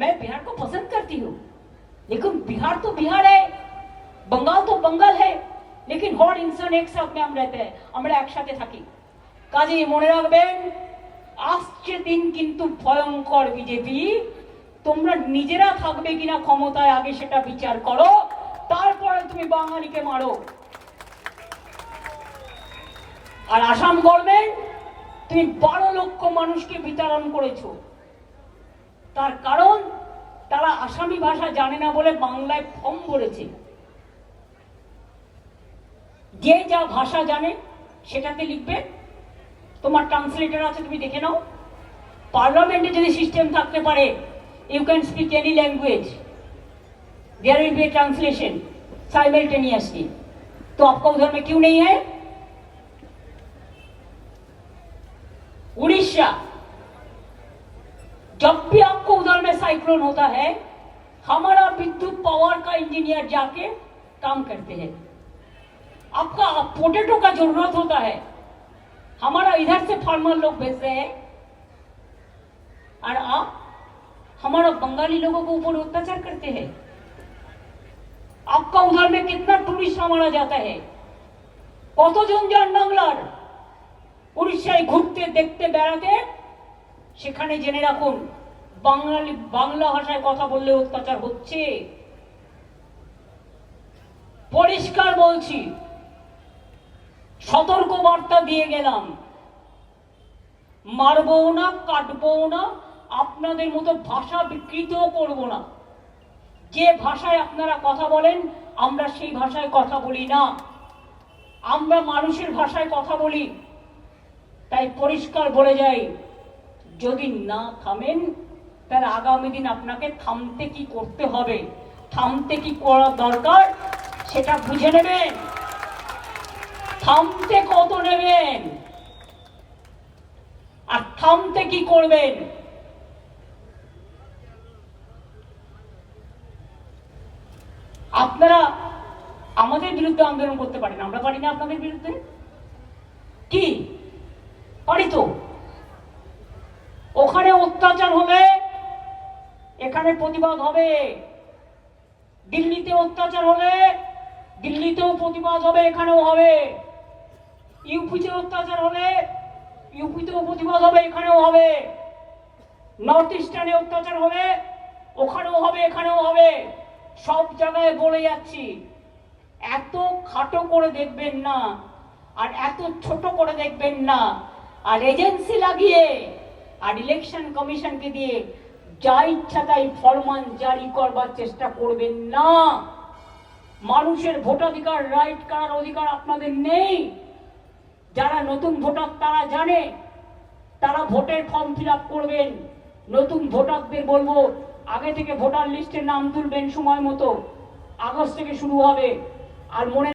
मैं बिहार को पसंद करती हूँ, लेकिन बिहार तो बिहार है, बंगाल तो बंगाल है, लेकिन हर इंसान एक साथ में हम रहते हैं, আমরা একসাথে থাকি। কাজেই মনে রাখবেন, আসছে দিন কিন্তু ভয়ঙ্কর। বিজেপি তোমরা নিজেরা থাকবে কিনা ক্ষমতায় আগে সেটা বিচার করো, তারপরে তুমি বাঙালিকে মারো। আর আসাম গভর্নমেন্ট তুমি 12 লক্ষ মানুষকে বিতরণ করেছো, তার কারণ তারা আসামি ভাষা জানে না বলে বাংলায় ফর্ম ভরেছে। যে যা ভাষা জানে সেটাতে লিখবে, তোমার ট্রান্সলেটর আছে, তুমি দেখে নাও। পার্লামেন্টে যদি সিস্টেম থাকতে পারে, you can speak any language, there will be a translation simultaneously. तो आपका उधर में क्यों नहीं है? उड़ीसा, जब भी आपको उधर में साइक्लोन होता है, हमारा विद्युत पावर का इंजीनियर जाके काम करते हैं। आपका पोटैटो का जरूरत होता है, हमारा इधर से फार्मर लोग भेजते हैं, और आप हमारा बंगाली लोगों को ऊपर अत्याचार करते हैं। आपका उधर में कितना टूरिस्ट मारा जाता है, কতজন যান বাংলার উড়িষ্যায় ঘুরতে দেখতে বেড়াতে, সেখানে জেনে রাখুন বাংলা ভাষায় কথা বললে অত্যাচার হচ্ছে। পরিষ্কার বলছি, সতর্ক বার্তা দিয়ে গেলাম, মারবো না, কাটবো না, আপনাদের মতো ভাষা বিকৃত করব না। যে ভাষায় আপনারা কথা বলেন আমরা সেই ভাষায় কথা বলি না, আমরা মানুষের ভাষায় কথা বলি। তাই পরিষ্কার বলে যাই, যদি না থামেন তাহলে আগামী দিন আপনাকে থামতে কি করতে হবে, থামতে কি করা দরকার সেটা বুঝে নেবেন। থামতে কত নেবেন আর থামতে কি করবেন। আপনারা আমাদের বিরুদ্ধে আন্দোলন করতে পারেন, আমরা পারি না আপনাদের বিরুদ্ধে? কি পারি তো। ওখানে অত্যাচার হবে, এখানে প্রতিবাদ হবে। দিল্লিতে অত্যাচার হলে দিল্লিতেও প্রতিবাদ হবে, এখানেও হবে। ইউপিতে অত্যাচার হলে ইউপিতেও প্রতিবাদ হবে, এখানেও হবে। নর্থ ইস্টার্নে অত্যাচার হলে ওখানেও হবে, এখানেও হবে। সব জায়গায় বলে যাচ্ছি, এত খাটো করে দেখবেন না, আর এত ছোট করে দেখবেন না, আর এজেন্সি লাগিয়ে আর ইলেকশন কমিশনকে দিয়ে যা ইচ্ছা তাই ফরমান জারি করবার চেষ্টা করবেন না। মানুষের ভোটাধিকার, রাইট করার অধিকার আপনাদের নেই। যারা নতুন ভোটার তারা জানে, তারা ভোটের ফর্ম ফিল আপ করবেন। নতুন ভোটারদের বলবো, আগে থেকে ভোটার লিস্টে নাম তুলবেন সময় মতো, আগস্ট থেকে শুরু হবে। আর মনে